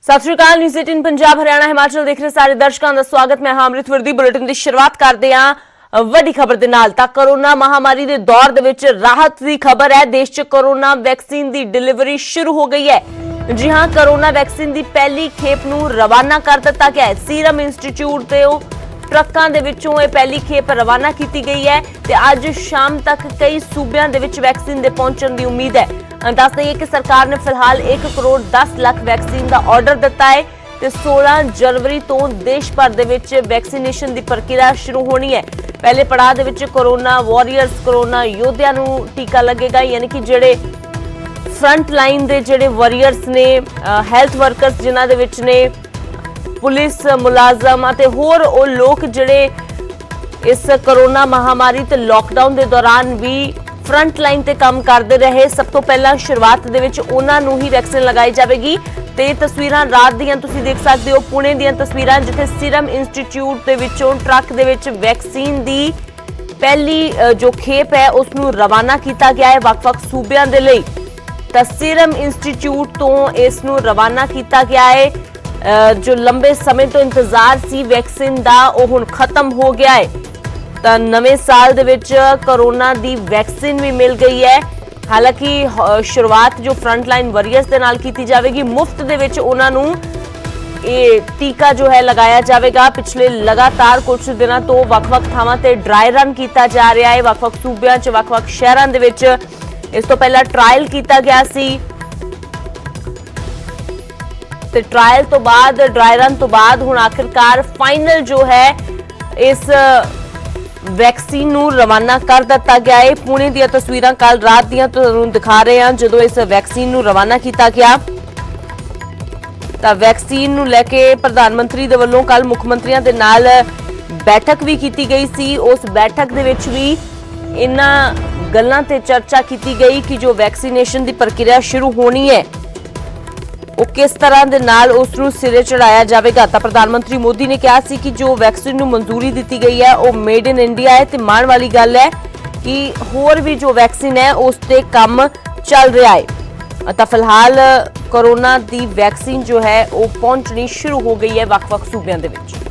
सत श्री अकाल। न्यूज़ 18 पंजाब हरियाणा हिमाचल देख रहे सारे दर्शकों का स्वागत। मैं अमृत वर्दी। बुलेटिन की शुरुआत करते हैं वड्डी खबर दे नाल। तां कोरोना महामारी के दौर दे विच राहत की खबर है। देश च कोरोना वैक्सीन की डिलीवरी शुरू हो गई है। जी हां, कोरोना वैक्सीन की पहली खेप नूं रवाना कर दिता गया है। सीरम इंस्टीट्यूट के ट्रकों के विचों यह पहली खेप रवाना की गई है ते अज शाम तक कई सूबों के विच वैक्सीन के पहुंचने की उम्मीद है। दस दईए कि सरकार ने फिलहाल 1 करोड़ 10 लाख वैक्सीन का ऑर्डर दिता है ते 16 जनवरी तो देश भर दे विच वैक्सीनेशन की प्रक्रिया शुरू होनी है। पहले पड़ाव दे विच कोरोना वॉरियर्स कोरोना योद्धियां नूं टीका लगेगा, यानी कि जिहड़े फ्रंट लाइन दे जिहड़े वॉरियर्स ने, हैल्थ वर्कर्स जिन्हां दे विच ने पुलिस मुलाजम ते होर ਉਹ लोग जिहड़े इस कोरोना महामारी ते लॉकडाउन के दौरान भी फ्रंट लाइन ते काम करते रहे। सब तो पहला शुरुआत दे विच उन्हां नूं ही वैक्सीन लगाई जाएगी। ते तस्वीरां रात दियां तुसीं देख सकते हो, पुणे दियां तस्वीरां जिथे सीरम इंस्टीट्यूट दे विचों ट्रक दे विच वैक्सीन दी पहली जो खेप है उसनूं रवाना किया गया है वख-वख सूबियां दे लई। तां सीरम इंस्टीट्यूट तो इसनूं रवाना किया गया है। जो लंबे समय तो इंतजार सी वैक्सीन दा वो हुण खत्म हो गया है। तां नवें साल दे विच कोरोना दी वैक्सीन भी मिल गई है। हालांकि शुरुआत जो फ्रंट लाइन वॉरियर्स दे नाल कीती जाएगी, मुफ्त दे विच उन्हां नूं ये टीका जो है लगाया जाएगा। पिछले लगातार कुछ दिनों तो वख-वख थावां ते ड्राई रन किया जा रहा है, वख-वख सूबियां च वख-वख शहरां दे विच। इस तो पहला ट्रायल किया गया सी ते ट्रायल तो बाद ड्राई रन तो बाद हुण आखिरकार फाइनल जो है इस वैक्सीन नूं रवाना कर दिता गया है। पुणे दी तस्वीरां कल रात दियां तुहानूं दिखा रहे हैं जदों इस वैक्सीन नूं रवाना किया गया। तां वैक्सीन नूं लैके प्रधानमंत्री दे वल्लों कल मुख मंत्रियों दे नाल बैठक भी की गई सी। उस बैठक दे विच भी इन्हां गल्लां ते चर्चा की गई कि जो वैक्सीनेशन की प्रक्रिया शुरू होनी है वो किस तरह दे नाल उसनूं सिरे चढ़ाया जाएगा। तो प्रधानमंत्री मोदी ने कहा सी कि जो वैक्सीन नूं मंजूरी दी गई है वो मेड इन इंडिया है। तो माण वाली गल है कि होर भी जो वैक्सीन है उस ते काम चल रहा है। तो फिलहाल कोरोना दी वैक्सीन जो है वो पहुंचनी शुरू हो गई है वख-वख सूबियां दे विच।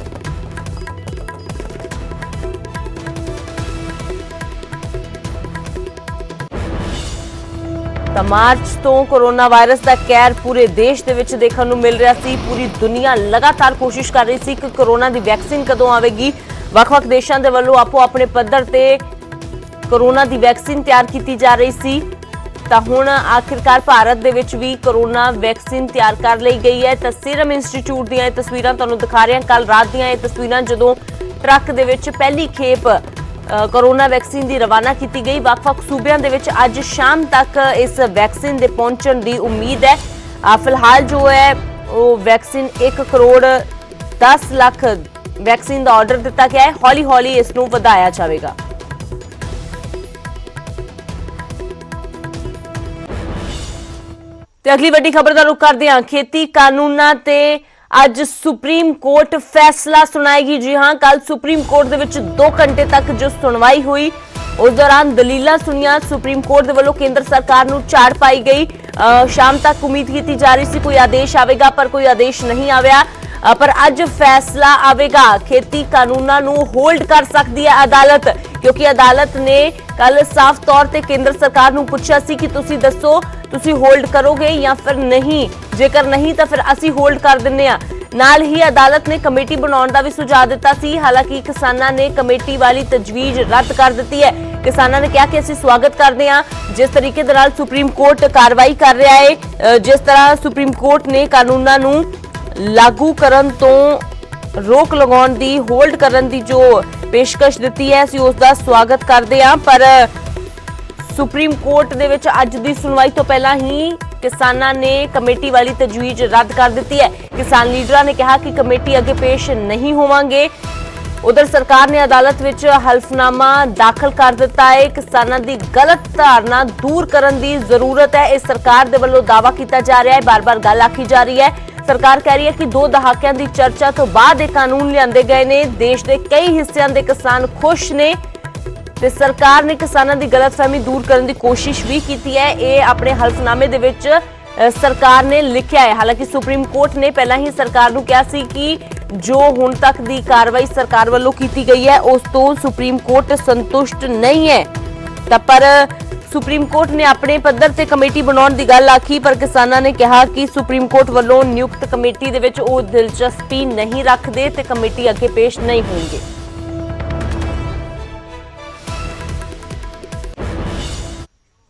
मार्च तो कोरोना वायरस का कहर पूरे देश दे विच देखने को मिल रहा सी। पूरी दुनिया लगातार कोशिश कर रही थी कि कोरोना की वैक्सीन कदों आएगी। वख-वख देशों के वल्लों आपो अपने पद्धर ते कोरोना की वैक्सीन तैयार की जा रही सी। तो हुण आखिरकार भारत दे विच भी कोरोना वैक्सीन तैयार कर ली गई है। तो सीरम इंस्टीट्यूट दी तस्वीरां तुहानूं दिखा रहे हैं। कल रात दी ये तस्वीरां जदों ट्रक दे विच पहली खेप कोरोना वैक्सीन की रवाना की गई। वख-वख सूबियां दे विच अज शाम तक इस वैक्सीन के पहुंचने की उम्मीद है। फिलहाल जो है वो वैक्सीन 1 करोड़ 10 लाख वैक्सीन का ऑर्डर दिता गया है। हौली हौली इसनूं वधाया जाएगा। ते अगली वड्डी खबर का रुख करते हैं। खेती कानूनां ते अज सुप्रीम कोर्ट फैसला सुनाएगी। जी हां, कल सुप्रीम कोर्ट दे विच 2 घंटे तक जो सुनवाई हुई उस दौरान दलीलां सुनिया। सुप्रीम कोर्ट दे वल्लों केंद्र सरकार नूं झाड़ पाई गई। शाम तक उम्मीद की जा रही सी कोई आदेश आवेगा, पर कोई आदेश नहीं आया। पर अज फैसला आवेगा। खेती कानूनां नूं होल्ड कर सकती है अदालत, क्योंकि अदालत ने कल साफ तौर पर केंद्र सरकार नूं पुछया सी कि तुसीं दसो तुसी होल्ड करोगे या फिर नहीं, जेकर नहीं तो फिर असी होल्ड कर दिंने आ। नाल ही अदालत ने कमेटी बनाने का भी सुझाव दिता सी। हालांकि किसानां ने कमेटी वाली तजवीज रद्द कर दी है। किसानां ने कहा कि असी स्वागत करते हैं जिस तरीके दे नाल सुप्रीम कोर्ट कार्रवाई कर रहा है। जिस तरह सुप्रीम कोर्ट ने कानूनां नूं लागू करन तो रोक लगाउण दी, होल्ड करन दी जो पेशकश दी है असी उसका स्वागत करते हैं। पर सुप्रीम कोर्ट दे विच अज दी सुनवाई तो पहला ही किसानां ने कमेटी वाली तजवीज रद्द कर दी है। किसान लीडरां ने कहा कि कमेटी अगे पेश नहीं होवांगे। उधर सरकार ने अदालत विच हल्फनामा दाखिल कर दिता है। किसानां दी गलत धारणा दूर करन दी जरूरत है, इस सरकार दे वल्लों दावा किया जा रहा है। बार बार गल आखी जा रही है। सरकार कह रही है कि 2 दहाकिਆਂ की चर्चा तो बाद ये कानून लिआंदे गए ने। देश के कई हिस्सों के किसान खुश ने ते सरकार ने किसानों की गलतफहमी दूर करने की कोशिश भी की है। ये अपने हल्फनामे दे विच सरकार ने लिखा है। हालांकि सुप्रीम कोर्ट ने पहला ही सरकार नूं कहा सी कि जो हुण तक दी कार्रवाई सरकार वालों की गई है उस तो सुप्रीम कोर्ट संतुष्ट नहीं है। तां पर सुप्रीम कोर्ट ने अपने पद्धर ते कमेटी बनाउण दी गल आखी, पर किसानां ने कहा कि सुप्रीम कोर्ट वालों नियुक्त कमेटी दे विच ओह दिलचस्पी नहीं रखदे ते कमेटी अगे पेश नहीं होणगे।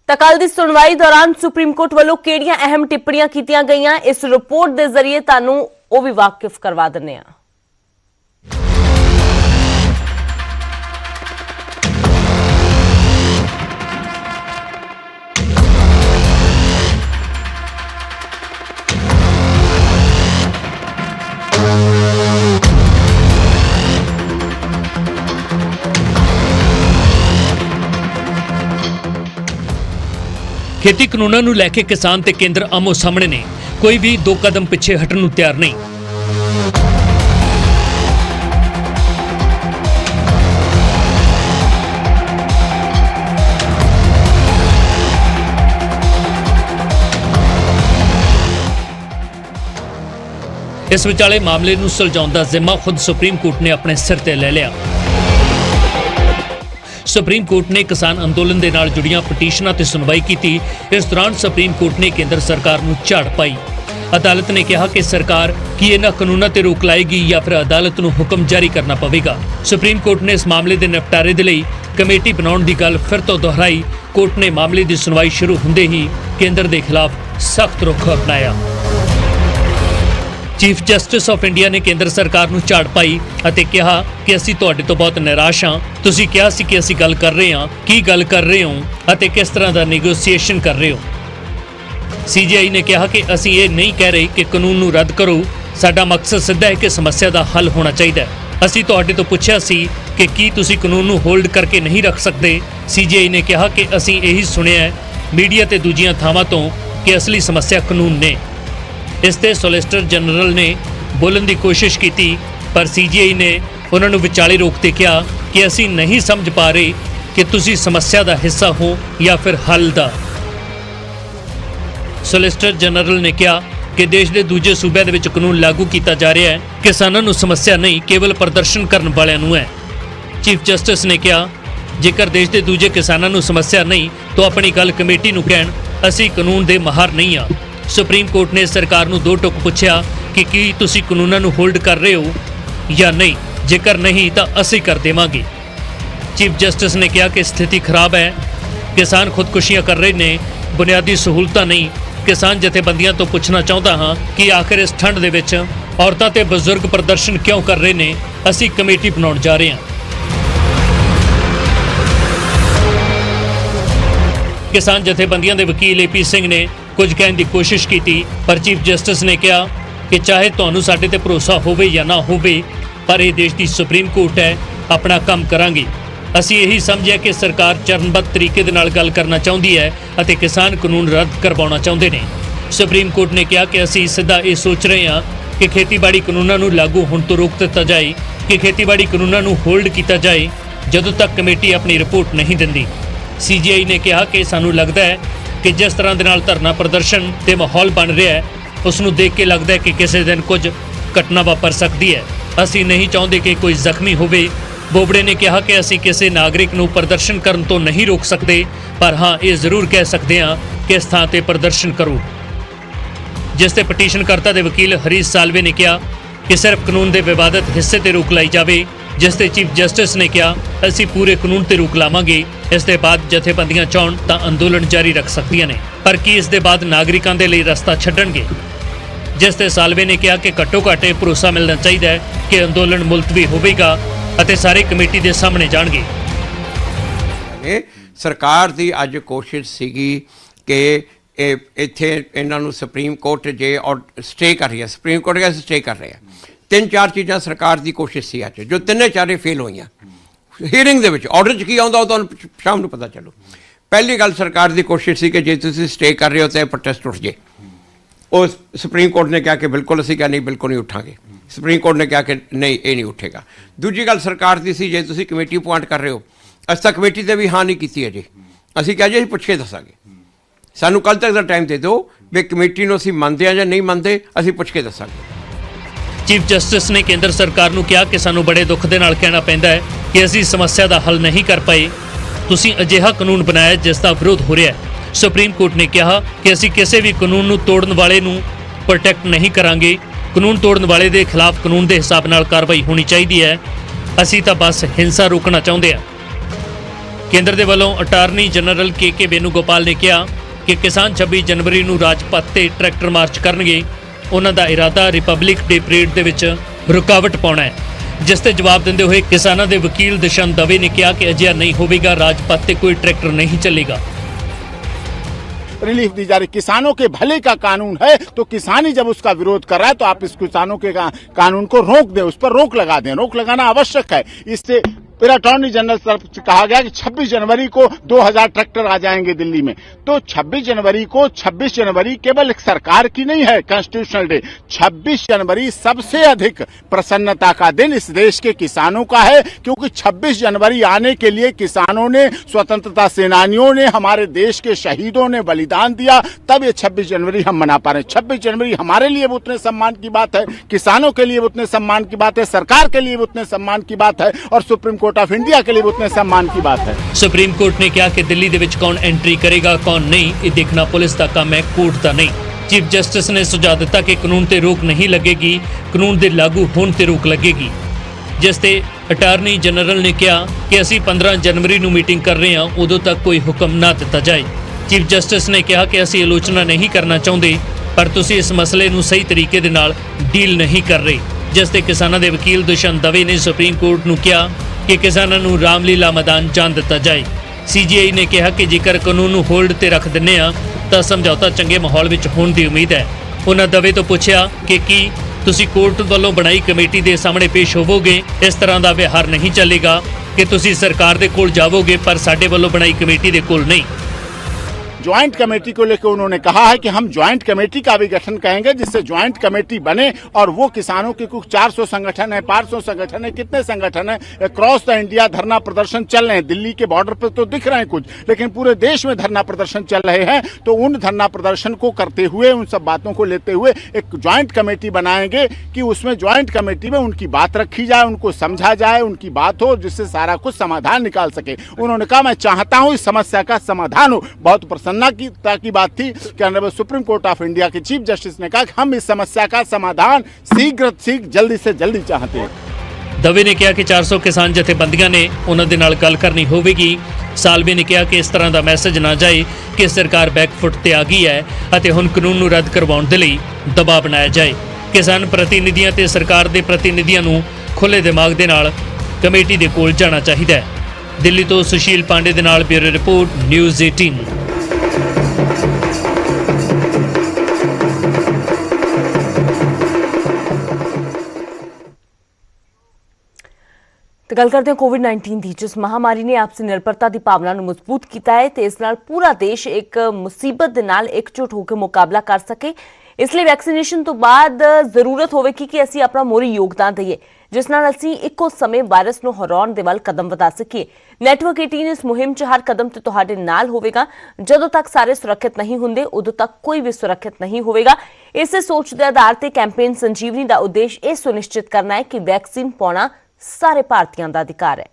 ਤਾਂ ਕੱਲ੍ਹ ਦੀ ਸੁਣਵਾਈ ਦੌਰਾਨ ਸੁਪਰੀਮ ਕੋਰਟ ਵੱਲੋਂ ਕਿਹੜੀਆਂ ਅਹਿਮ ਟਿੱਪਣੀਆਂ ਕੀਤੀਆਂ ਗਈਆਂ, ਇਸ ਰਿਪੋਰਟ ਦੇ ਜ਼ਰੀਏ ਤੁਹਾਨੂੰ ਉਹ ਵੀ ਵਾਕਿਫ ਕਰਵਾ ਦਿੰਦੇ ਹਾਂ। खेती कानूनों ਨੂੰ ਲੈ ਕੇ किसान ਤੇ केंद्र आमो सामने ने, कोई भी 2 कदम पिछे हटण ਨੂੰ ਤਿਆਰ नहीं। इस विचाले मामले ਨੂੰ सुलझाउण ਦਾ ਜ਼ਿੰਮਾ खुद सुप्रीम कोर्ट ने अपने सिर ते ले लिया। सुप्रीम कोर्ट ने किसान अंदोलन के नाल जुड़ियां पटीशनां ते सुनवाई की। इस दौरान सुप्रीम कोर्ट ने केंद्र सरकार नूं झाड़ पाई। अदालत ने कहा कि सरकार की इन्हां कानूनां ते रोक लाएगी या फिर अदालत नूं हुक्म जारी करना पवेगा। सुप्रीम कोर्ट ने इस मामले के निपटारे दे लई कमेटी बनाउण दी गल फिर तो दोहराई। कोर्ट ने मामले की सुनवाई शुरू हुंदे ही केंद्र के खिलाफ सख्त रुख अपनाया। चीफ जस्टिस ऑफ इंडिया ने केंद्र सरकार नूं झाड़ पाई अते कहा कि असीं तुहाडे तो बहुत निराश हां। तुसीं कहा सी कि असीं गल कर रहे हां, की गल कर रहे हो अते किस तरह दा नेगोशिएशन कर रहे हो। सीजीआई ने कहा कि असीं ये नहीं कह रहे कि कानून नूं रद्द करो, साडा मकसद सिद्धा है कि समस्या दा हल होना चाहिए। असीं तुहाडे तो पुछिआ सी कि की तुसीं कानून नूं होल्ड करके नहीं रख सकते। सीजीआई ने कहा कि असीं यही सुनिआ मीडिया ते दूजियां थावां तो कि असली समस्या कानून ने। इस ते सोलिसिटर जनरल ने बोलण की कोशिश की, पर सीजीआई ने उन्होंने विचाले रोकते कहा कि असीं नहीं समझ पा रहे कि तुसीं समस्या का हिस्सा हो या फिर हल दा। सोलिसिटर जनरल ने कहा कि देश के दूजे सूबे दे विच कानून लागू किया जा रहा है, किसानों नूं समस्या नहीं केवल प्रदर्शन करने वालियां नूं है। चीफ जस्टिस ने कहा जेकर देश के दूजे किसानों नूं समस्या नहीं तो अपनी गल कमेटी नूं कहण, असीं कानून दे माहर नहीं आ। सुप्रीम कोर्ट ने सरकार नूं 2 टुक पुछया कि की तुसीं कानूनां नूं होल्ड कर रहे हो या नहीं, जेकर नहीं तो असीं कर देवांगे। चीफ जस्टिस ने कहा कि स्थिति खराब है, किसान खुदकुशियां कर रहे ने, बुनियादी सहूलतां नहीं। किसान जथेबंदियां तो पुछना चाहता हाँ कि आखिर इस ठंड दे विच औरतां ते बजुर्ग प्रदर्शन क्यों कर रहे ने। असीं कमेटी बनाउण जा रहे हैं। किसान जथेबंदियां दे वकील AP सिंह ने कुछ कहने की कोशिश की, पर चीफ जस्टिस ने कहा कि चाहे तुहानूं साडे ते भरोसा होवे या ना होवे, पर यह देश की सुप्रीम कोर्ट है, अपना काम करांगे। असीं यही समझिआ कि सरकार चरणबद्ध तरीके दे नाल गल करना चाहुंदी है अते किसान कानून रद्द करवाउणा चाहुंदे ने। सुप्रीम कोर्ट ने कहा कि असीं सिद्धा ये सोच रहे हैं कि खेतीबाड़ी कानूनां नूं लागू होण तो रोक दिता जाए, कि खेतीबाड़ी कानूनां नूं होल्ड किया जाए जदों तक कमेटी अपनी रिपोर्ट नहीं दिंदी। सीजीआई ने कहा कि सानूं लगदा है कि जिस तरह के नाल धरना प्रदर्शन ते माहौल बन रहा है उसनूं देख के लगता है कि किसी दिन कुछ घटना वापर सकती है। असीं नहीं चाहते कि कोई जख्मी होवे। बोबड़े ने कहा कि असीं किसी नागरिक नूं प्रदर्शन करन तो नहीं रोक सकते, पर हाँ ये जरूर कह सकते हैं कि इस थां ते प्रदर्शन करो। जिस ते पटीशनकर्ता के वकील हरीश सालवे ने कहा कि सिर्फ कानून के विवादित हिस्से ते रोक लाई जाए, जिस ते चीफ जस्टिस ने कहा असीं पूरे कानून ते रोक लावांगे। इस दे बाद जथेबंदियां चाहण तां अंदोलन जारी रख सकदियां ने, पर की इस दे बाद नागरिकां दे लई रस्ता छड्डणगे। जिस ते सालवे ने कहा कि घट्टो घट्ट ये भरोसा मिलना चाहिए कि अंदोलन मुलतवी होवेगा अते सारे कमेटी दे सामने जाणगे। सरकार की अज कोशिश सीगी कि इत्थे इन्हां नूं सुप्रीम कोर्ट जे और स्टे कर रही है, सुप्रीम कोर्ट का स्टे कर रहे हैं। 3-4 चीज़ां सरकार की कोशिश सी अज, जो 3 फेल होईयां। हीयरिंग दे विच ऑर्डर च की आउंदा ਉਹ ਤੁਹਾਨੂੰ शाम ਨੂੰ पता चलो। पहली गल सरकार की कोशिश सी कि जे तुसीं स्टे कर रहे हो तो प्रोटेस्ट उठ जाए। और सुप्रीम कोर्ट ने कहा कि बिल्कुल असीं कहा नहीं, बिल्कुल नहीं उठांगे। सुप्रीम कोर्ट ने कहा कि नहीं ये नहीं उठेगा। दूजी गल सरकार की सी जे तुसीं कमेटी अपॉइंट कर रहे हो, असीं तां कमेटी ते भी हाँ नहीं कीती अजे, असीं कहा जी असीं पुछ के दसांगे, सानूं कल तक का टाइम दे दो, ਵੀ ਕਮੇਟੀ ਨੂੰ ਅਸੀਂ ਮੰਨਦੇ ਆ ਜਾਂ ਨਹੀਂ ਮੰਨਦੇ, ਅਸੀਂ ਪੁੱਛ ਕੇ ਦੱਸਾਂਗੇ। ਚੀਫ ਜਸਟਿਸ ਨੇ ਕੇਂਦਰ ਸਰਕਾਰ ਨੂੰ ਕਿਹਾ ਕਿ ਸਾਨੂੰ ਬੜੇ ਦੁੱਖ ਦੇ ਨਾਲ ਕਹਿਣਾ ਪੈਂਦਾ ਹੈ ਕਿ ਅਸੀਂ ਸਮੱਸਿਆ ਦਾ ਹੱਲ ਨਹੀਂ ਕਰ ਪਾਏ। ਤੁਸੀਂ ਅਜਿਹਾ ਕਾਨੂੰਨ ਬਣਾਇਆ ਜਿਸ ਦਾ ਵਿਰੋਧ ਹੋ ਰਿਹਾ ਹੈ। ਸੁਪਰੀਮ ਕੋਰਟ ਨੇ ਕਿਹਾ ਕਿ ਅਸੀਂ ਕਿਸੇ ਵੀ ਕਾਨੂੰਨ ਨੂੰ ਤੋੜਨ ਵਾਲੇ ਨੂੰ ਪ੍ਰੋਟੈਕਟ ਨਹੀਂ ਕਰਾਂਗੇ। ਕਾਨੂੰਨ ਤੋੜਨ ਵਾਲੇ ਦੇ ਖਿਲਾਫ ਕਾਨੂੰਨ ਦੇ ਹਿਸਾਬ ਨਾਲ ਕਾਰਵਾਈ ਹੋਣੀ ਚਾਹੀਦੀ ਹੈ। ਅਸੀਂ ਤਾਂ ਬਸ ਹਿੰਸਾ ਰੋਕਣਾ ਚਾਹੁੰਦੇ ਹਾਂ। ਕੇਂਦਰ ਦੇ ਵੱਲੋਂ ਅਟਾਰਨੀ ਜਨਰਲ ਕੇ ਵੇਨੂਗੋਪਾਲ ਨੇ ਕਿਹਾ ਕਿ ਕਿਸਾਨ 26 ਜਨਵਰੀ ਨੂੰ ਰਾਜਪਥ ਤੇ ਟਰੈਕਟਰ ਮਾਰਚ ਕਰਨਗੇ। ਉਹਨਾਂ ਦਾ ਇਰਾਦਾ ਰਿਪਬਲਿਕ ਡੇ ਪਰੇਡ ਦੇ ਵਿੱਚ ਰੁਕਾਵਟ ਪਾਉਣਾ ਹੈ, ਜਿਸ ਤੇ ਜਵਾਬ ਦਿੰਦੇ ਹੋਏ ਕਿਸਾਨਾਂ ਦੇ ਵਕੀਲ ਦਸ਼ਨ ਦਵੇ ਨੇ ਕਿਹਾ ਕਿ ਅਜਿਹਾ ਨਹੀਂ ਹੋਵੇਗਾ, ਰਾਜਪਥ ਤੇ ਕੋਈ ट्रैक्टर नहीं चलेगा। रिलीफ दी जा रही, किसानों के भले का कानून है तो किसान ही जब उसका विरोध कर रहा है तो आप इस किसानों के कानून को रोक दें, उस पर रोक लगा दें। रोक लगाना आवश्यक है। इससे फिर अटॉर्नी जनरल तरफ से कहा गया कि 26 जनवरी को 2000 ट्रैक्टर आ जाएंगे दिल्ली में। तो 26 जनवरी केवल एक सरकार की नहीं है कॉन्स्टिट्यूशनल डे। 26 जनवरी सबसे अधिक प्रसन्नता का दिन इस देश के किसानों का है, क्योंकि 26 जनवरी आने के लिए किसानों ने, स्वतंत्रता सेनानियों ने, हमारे देश के शहीदों ने बलिदान दिया, तब ये 26 जनवरी हम मना पा रहे हैं। 26 जनवरी हमारे लिए भी उतने सम्मान की बात है, किसानों के लिए भी उतने सम्मान की बात है, सरकार के लिए भी उतने सम्मान की बात है और सुप्रीम कोर्ट ऑफ इंडिया के लिए भी उतने सम्मान की बात है। ਸੁਪਰੀਮ ਕੋਰਟ ਨੇ ਕਿਹਾ ਕਿ ਦਿੱਲੀ ਦੇ ਵਿੱਚ ਕੌਣ ਐਂਟਰੀ ਕਰੇਗਾ ਕੌਣ ਨਹੀਂ, ਇਹ ਦੇਖਣਾ ਪੁਲਿਸ ਦਾ ਕੰਮ ਹੈ, ਕੋਰਟ ਦਾ ਨਹੀਂ। ਚੀਫ ਜਸਟਿਸ ਨੇ ਸੁਝਾਅ ਦਿੱਤਾ ਕਿ ਕਾਨੂੰਨ ਤੇ ਰੋਕ ਨਹੀਂ ਲੱਗੇਗੀ, ਕਾਨੂੰਨ ਦੇ ਲਾਗੂ ਹੋਣ ਤੇ ਰੋਕ ਲੱਗੇਗੀ। ਜਿਸ ਤੇ ਅਟਾਰਨੀ ਜਨਰਲ ਨੇ ਕਿਹਾ ਕਿ ਅਸੀਂ 15 ਜਨਵਰੀ ਨੂੰ ਮੀਟਿੰਗ ਕਰ ਰਹੇ ਹਾਂ, ਉਦੋਂ ਤੱਕ ਕੋਈ ਹੁਕਮ ਨਾ ਦਿੱਤਾ ਜਾਏ। ਚੀਫ ਜਸਟਿਸ ਨੇ ਕਿਹਾ ਕਿ ਅਸੀਂ ਆਲੋਚਨਾ ਨਹੀਂ ਕਰਨਾ ਚਾਹੁੰਦੇ, ਪਰ ਤੁਸੀਂ ਇਸ ਮਸਲੇ ਨੂੰ ਸਹੀ ਤਰੀਕੇ ਦੇ ਨਾਲ ਡੀਲ ਨਹੀਂ ਕਰ ਰਹੇ। ਜਿਸ ਤੇ ਕਿਸਾਨਾਂ ਦੇ ਵਕੀਲ ਦੁਸ਼ਯੰਤ ਦਵੇ ਨੇ ਸੁਪਰੀਮ ਕੋਰਟ ਨੂੰ ਕਿਹਾ ਕਿ ਕਿਸਾਨਾਂ ਨੂੰ ਰਾਮਲੀਲਾ ਮੈਦਾਨ ਜਾਣ ਦਿੱਤਾ ਜਾਏ। ਸੀਜੀਆਈ ਨੇ ਕਿਹਾ ਕਿ ਜੇਕਰ ਕਾਨੂੰਨ ਨੂੰ ਹੋਲਡ ਤੇ ਰੱਖ ਦਿੰਦੇ ਆ ਤਾਂ ਸਮਝੌਤਾ ਚੰਗੇ ਮਾਹੌਲ ਵਿੱਚ ਹੋਣ ਦੀ ਉਮੀਦ ਹੈ। ਉਹਨਾਂ ਦਵੇ ਤੋਂ ਪੁੱਛਿਆ ਕਿ ਕੀ ਤੁਸੀਂ ਕੋਰਟ ਵੱਲੋਂ ਬਣਾਈ ਕਮੇਟੀ ਦੇ ਸਾਹਮਣੇ ਪੇਸ਼ ਹੋਵੋਗੇ? ਇਸ ਤਰ੍ਹਾਂ ਦਾ ਵਿਹਾਰ ਨਹੀਂ ਚੱਲੇਗਾ ਕਿ ਤੁਸੀਂ ਸਰਕਾਰ ਦੇ ਕੋਲ ਜਾਵੋਗੇ ਪਰ ਸਾਡੇ ਵੱਲੋਂ ਬਣਾਈ ਕਮੇਟੀ ਦੇ ਕੋਲ नहीं। ज्वाइंट कमेटी को लेकर उन्होंने कहा है कि हम ज्वाइंट कमेटी का भी गठन करेंगे, जिससे ज्वाइंट कमेटी बने और वो किसानों के कुछ 400 संगठन है, 500 संगठन है, कितने संगठन है क्रॉस द इंडिया धरना प्रदर्शन चल रहे हैं। दिल्ली के बॉर्डर पर तो दिख रहे हैं कुछ, लेकिन पूरे देश में धरना प्रदर्शन चल रहे हैं। तो उन धरना प्रदर्शन को करते हुए, उन सब बातों को लेते हुए एक ज्वाइंट कमेटी बनाएंगे कि उसमें ज्वाइंट कमेटी में उनकी बात रखी जाए, उनको समझा जाए, उनकी बात हो, जिससे सारा कुछ समाधान निकाल सके। उन्होंने कहा मैं चाहता हूं इस समस्या का समाधान हो। बहुत की बात थी कि honourable supreme court of India के चीफ जस्टिस ने कहा कि हम इस समस्या का समाधान शीघ्र जल्दी से जल्दी चाहते हैं। ਦਵੇ ਨੇ ਕਿਹਾ ਕਿ 400 ਕਿਸਾਨ ਜਥੇਬੰਦੀਆਂ ਨੇ ਉਹਨਾਂ ਦੇ ਨਾਲ ਗੱਲ ਕਰਨੀ ਹੋਵੇਗੀ। ਸਾਲਵੇ ਨੇ ਕਿਹਾ ਕਿ ਇਸ ਤਰ੍ਹਾਂ ਦਾ ਮੈਸੇਜ ਨਾ ਜਾਏ ਕਿ ਸਰਕਾਰ ਬੈਕਫੁੱਟ ਤੇ ਆ ਗਈ ਹੈ ਅਤੇ ਹੁਣ ਕਾਨੂੰਨ ਨੂੰ ਰੱਦ ਕਰਵਾਉਣ ਦੇ ਲਈ ਦਬਾਅ ਬਣਾਇਆ ਜਾਏ। ਕਿਸਾਨ ਪ੍ਰਤੀਨਿਧੀਆਂ ਤੇ ਸਰਕਾਰ ਦੇ ਪ੍ਰਤੀਨਿਧੀਆਂ ਨੂੰ ਖੁੱਲੇ ਦਿਮਾਗ ਦੇ ਨਾਲ ਕਮੇਟੀ ਦੇ ਕੋਲ ਜਾਣਾ ਚਾਹੀਦਾ ਹੈ। ਦਿੱਲੀ ਤੋਂ ਸੁਸ਼ੀਲ ਪਾਂਡੇ ਦੇ ਨਾਲ ਬਿਊਰੋ ਰਿਪੋਰਟ ਨਿਊਜ਼ 18। ਤੇ ਗੱਲ ਕਰਦੇ ਹਾਂ ਕੋਵਿਡ-19 ਦੀ, ਜਿਸ ਮਹਾਮਾਰੀ ਨੇ ਆਪਸੀ ਨਿਰਭਰਤਾ ਦੀ ਭਾਵਨਾ ਨੂੰ ਮਜ਼ਬੂਤ ਕੀਤਾ ਹੈ ਤੇ ਇਸ ਨਾਲ ਪੂਰਾ ਦੇਸ਼ ਇੱਕ ਮੁਸੀਬਤ ਦੇ ਨਾਲ ਇਕਜੁੱਟ ਹੋ ਕੇ ਮੁਕਾਬਲਾ ਕਰ ਸਕੇ। ਇਸ ਲਈ ਵੈਕਸੀਨੇਸ਼ਨ ਤੋਂ ਬਾਅਦ ਜ਼ਰੂਰਤ ਹੋਵੇਗੀ ਕਿ ਅਸੀਂ ਆਪਣਾ ਮੋਰੀ ਯੋਗਦਾਨ ਦਈਏ, ਜਿਸ ਨਾਲ ਅਸੀਂ ਇੱਕੋ ਸਮੇਂ ਵਾਇਰਸ ਨੂੰ ਹਰਾਉਣ ਦੇ ਵੱਲ ਕਦਮ ਵਧਾ ਸਕੀਏ। ਨੈਟਵਰਕ 18 ਇਸ ਮੁਹਿੰਮ 'ਚ ਹਰ ਕਦਮ ਤੇ ਤੁਹਾਡੇ ਨਾਲ ਹੋਵੇਗਾ। ਜਦੋਂ ਤੱਕ ਸਾਰੇ ਸੁਰੱਖਿਅਤ ਨਹੀਂ ਹੁੰਦੇ, ਉਦੋਂ ਤੱਕ ਕੋਈ ਵੀ ਸੁਰੱਖਿਅਤ ਨਹੀਂ ਹੋਵੇਗਾ। ਇਸੇ ਸੋਚ ਦੇ ਆਧਾਰ ਤੇ ਕੈਂਪੇਨ ਸੰਜੀਵਨੀ ਦਾ ਉਦੇਸ਼ ਇਹ ਸੁਨਿਸ਼ਚਿਤ ਕਰਨਾ ਹੈ ਕਿ ਵੈਕਸੀਨ ਪਾਉਣਾ ਸਾਰੇ ਭਾਰਤੀਆਂ ਦਾ ਅਧਿਕਾਰ ਹੈ।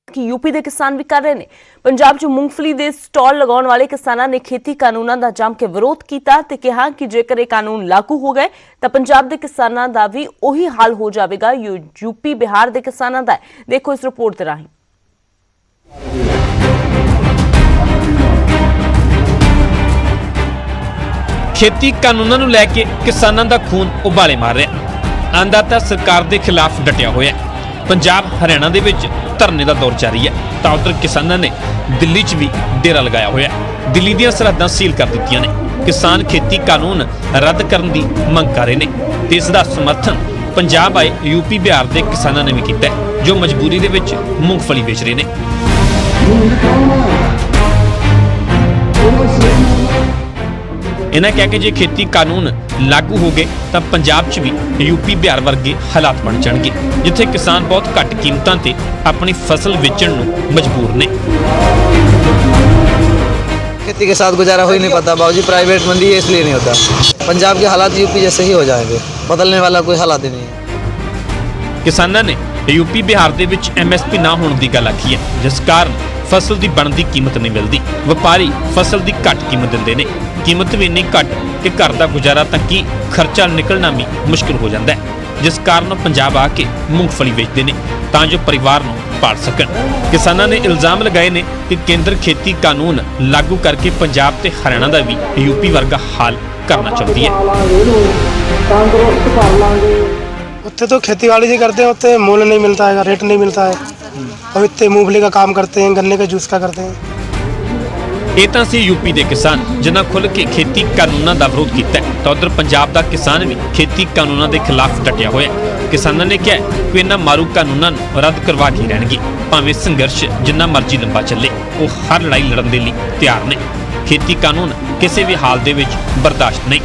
ਕਿ यूपी ਦੇ ਕਿਸਾਨ ਵੀ ਕਰ ਰਹੇ ਨੇ। ਪੰਜਾਬ 'ਚ ਮੂੰਗਫਲੀ ਦੇ ਸਟਾਲ ਲਗਾਉਣ ਵਾਲੇ ਕਿਸਾਨਾਂ ਨੇ ਖੇਤੀ ਕਾਨੂੰਨਾਂ ਦਾ ਜੰਮ ਕੇ ਵਿਰੋਧ ਕੀਤਾ ਤੇ ਕਿਹਾ ਕਿ ਜੇਕਰ ਇਹ ਕਾਨੂੰਨ ਲਾਗੂ ਹੋ ਗਏ ਤਾਂ ਪੰਜਾਬ ਦੇ ਕਿਸਾਨਾਂ ਦਾ ਵੀ ਉਹੀ ਹਾਲ ਹੋ ਜਾਵੇਗਾ यूपी ਬਿਹਾਰ ਦੇ ਕਿਸਾਨਾਂ ਦਾ। ਦੇਖੋ ਇਸ ਰਿਪੋਰਟ ਦੇ ਰਾਹੀਂ। ਖੇਤੀ ਕਾਨੂੰਨਾਂ ਨੂੰ ਲੈ ਕੇ ਕਿਸਾਨਾਂ ਦਾ ਖੂਨ ਉਬਾਲੇ ਮਾਰ ਰਿਹਾ। ਅੰਦਾਤਾ ਸਰਕਾਰ ਦੇ ਖਿਲਾਫ ਡਟਿਆ ਹੋਇਆ। ਪੰਜਾਬ ਹਰਿਆਣਾ ਦੇ ਵਿੱਚ ਧਰਨੇ ਦਾ ਦੌਰ ਜਾਰੀ ਹੈ ਤਾਂ ਉਧਰ ਕਿਸਾਨਾਂ ਨੇ ਦਿੱਲੀ 'ਚ ਵੀ ਡੇਰਾ ਲਗਾਇਆ ਹੋਇਆ। ਦਿੱਲੀ ਦੀਆਂ ਸਰਹੱਦਾਂ ਸੀਲ ਕਰ ਦਿੱਤੀਆਂ ਨੇ। ਕਿਸਾਨ ਖੇਤੀ ਕਾਨੂੰਨ ਰੱਦ ਕਰਨ ਦੀ ਮੰਗ ਕਰ ਰਹੇ ਨੇ ਤੇ ਇਸ ਦਾ ਸਮਰਥਨ ਪੰਜਾਬ ਆਏ यूपी ਬਿਹਾਰ ਦੇ ਕਿਸਾਨਾਂ ਨੇ ਵੀ ਕੀਤਾ, ਜੋ ਮਜਬੂਰੀ ਦੇ ਵਿੱਚ ਮੂੰਗਫਲੀ ਵੇਚ ਰਹੇ ਨੇ। ਇਹਨਾਂ ਕਿਹਾ ਕਿ ਜੇ ਖੇਤੀ ਕਾਨੂੰਨ ਲਾਗੂ ਹੋ ਗਏ ਤਾਂ ਪੰਜਾਬ 'ਚ ਵੀ ਯੂਪੀ ਬਿਹਾਰ ਵਰਗੇ ਹਾਲਾਤ ਬਣ ਜਾਣਗੇ, ਜਿੱਥੇ ਕਿਸਾਨ ਬਹੁਤ ਘੱਟ ਕੀਮਤਾਂ ਤੇ ਆਪਣੀ ਫਸਲ ਵੇਚਣ ਨੂੰ ਮਜਬੂਰ ਨੇ। खेती के साथ गुजारा हो ही नहीं पाता बाबूजी, प्राइवेट मंडी है इसलिए नहीं होता। पंजाब के हालात यूपी जैसे ही हो जाएंगे, बदलने वाला कोई हालात ही नहीं है। ਕਿਸਾਨਾਂ ਨੇ ਯੂਪੀ ਬਿਹਾਰ ਦੇ ਵਿੱਚ ਐਮਐਸਪੀ ਨਾ ਹੋਣ ਦੀ ਗੱਲ ਆਖੀ ਹੈ, ਜਿਸ ਕਾਰਨ ਫਸਲ ਦੀ ਬਣਦੀ ਕੀਮਤ ਨਹੀਂ ਮਿਲਦੀ। ਵਪਾਰੀ ਫਸਲ ਦੀ ਘੱਟ ਕੀਮਤ ਦਿੰਦੇ ਨੇ, ਕੀਮਤ ਵੀ ਇੰਨੀ ਘੱਟ ਕਿ ਘਰ ਦਾ ਗੁਜ਼ਾਰਾ ਤਾਂ ਕੀ ਖਰਚਾ ਨਿਕਲਣਾ ਵੀ ਮੁਸ਼ਕਿਲ ਹੋ ਜਾਂਦਾ ਹੈ, ਜਿਸ ਕਾਰਨ ਉਹ ਪੰਜਾਬ ਆ ਕੇ ਮੂੰਗਫਲੀ ਵੇਚਦੇ ਨੇ ਤਾਂ ਜੋ ਪਰਿਵਾਰ ਨੂੰ ਪਾਲ ਸਕਣ। ਕਿਸਾਨਾਂ ਨੇ ਇਲਜ਼ਾਮ ਲਗਾਏ ਨੇ ਕਿ ਕੇਂਦਰ ਖੇਤੀ ਕਾਨੂੰਨ ਲਾਗੂ ਕਰਕੇ ਪੰਜਾਬ ਤੇ ਹਰਿਆਣਾ ਦਾ ਵੀ ਯੂਪੀ ਵਰਗਾ ਹਾਲ ਕਰਨਾ ਚਾਹੁੰਦੀ ਹੈ। उत्ते तो खेती बाड़ी जी करते हैं, उत्ते मूल्य नहीं मिलता है, रेट नहीं मिलता है। और इतने मूंगफली का काम करते हैं, गन्ने का जूस का करते हैं। ਇਹ ਤਾਂ ਸੀ ਯੂਪੀ ਦੇ ਕਿਸਾਨ ਜਿਨ੍ਹਾਂ ਖੁੱਲ੍ਹ ਕੇ ਖੇਤੀ ਕਾਨੂੰਨਾਂ ਦਾ ਵਿਰੋਧ ਕੀਤਾ ਹੈ, ਤਾਂ ਉਧਰ ਪੰਜਾਬ ਦਾ ਕਿਸਾਨ ਵੀ ਖੇਤੀ ਕਾਨੂੰਨਾਂ ਦੇ ਖਿਲਾਫ ਡਟਿਆ ਹੋਇਆ ਹੈ। ਕਿਸਾਨਾਂ ਨੇ ਕਿਹਾ ਹੈ ਕਿ ਇਹਨਾਂ ਮਾਰੂ ਕਾਨੂੰਨਾਂ ਨੂੰ ਰੱਦ ਕਰਵਾ ਕੇ ਰਹਿਣਗੇ, ਭਾਵੇਂ ਸੰਘਰਸ਼ ਜਿੰਨਾ ਮਰਜ਼ੀ ਲੰਬਾ ਚੱਲੇ। ਉਹ ਹਰ ਲੜਾਈ ਲੜਨ ਦੇ ਲਈ ਤਿਆਰ ਨੇ। ਖੇਤੀ ਕਾਨੂੰਨ ਕਿਸੇ ਵੀ ਹਾਲ ਦੇ ਵਿੱਚ ਬਰਦਾਸ਼ਤ ਨਹੀਂ।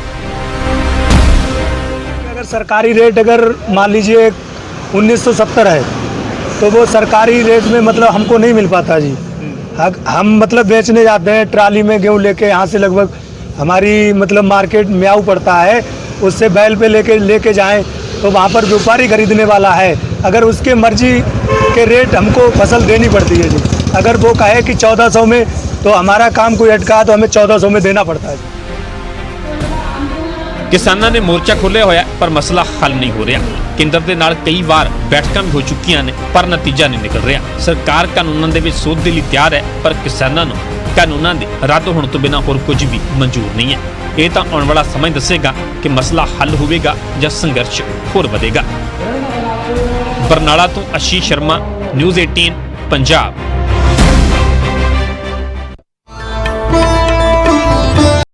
अगर सरकारी रेट अगर मान लीजिए 1970 है तो वो सरकारी रेट में मतलब हमको नहीं मिल पाता जी। हम मतलब बेचने जाते हैं ट्राली में गेहूँ लेके, यहाँ से लगभग हमारी मतलब मार्केट म्याऊ पड़ता है, उससे बैल पे लेके जाएं तो वहाँ पर व्यापारी खरीदने वाला है, अगर उसके मर्जी के रेट हमको फसल देनी पड़ती है जी। अगर वो कहे कि 1400 में तो हमारा काम कोई अटका तो हमें 1400 में देना पड़ता है। ਕਿਸਾਨਾਂ ਨੇ ਮੋਰਚਾ ਖੋਲ੍ਹਿਆ ਹੋਇਆ ਪਰ ਮਸਲਾ ਹੱਲ ਨਹੀਂ ਹੋ ਰਿਹਾ। ਕੇਂਦਰ ਦੇ ਨਾਲ ਕਈ ਵਾਰ ਬੈਠਕਾਂ ਵੀ ਹੋ ਚੁੱਕੀਆਂ ਨੇ ਪਰ ਨਤੀਜਾ ਨਹੀਂ ਨਿਕਲ ਰਿਹਾ। ਸਰਕਾਰ ਕਾਨੂੰਨਾਂ ਦੇ ਵਿੱਚ ਸੋਧ ਦੇ ਲਈ ਤਿਆਰ ਹੈ ਪਰ ਕਿਸਾਨਾਂ ਨੂੰ ਕਾਨੂੰਨਾਂ ਦੇ ਰੱਦ ਹੋਣ ਤੋਂ ਬਿਨਾਂ ਹੋਰ ਕੁਝ ਵੀ ਮਨਜ਼ੂਰ ਨਹੀਂ ਹੈ। ਇਹ ਤਾਂ ਆਉਣ ਵਾਲਾ ਸਮਾਂ ਦੱਸੇਗਾ ਕਿ ਮਸਲਾ ਹੱਲ ਹੋਵੇਗਾ ਜਾਂ ਸੰਘਰਸ਼ ਹੋਰ ਵਧੇਗਾ। ਬਰਨਾਲਾ ਤੋਂ ਆਸ਼ੀਸ਼ ਸ਼ਰਮਾ, ਨਿਊਜ਼ 18 ਪੰਜਾਬ।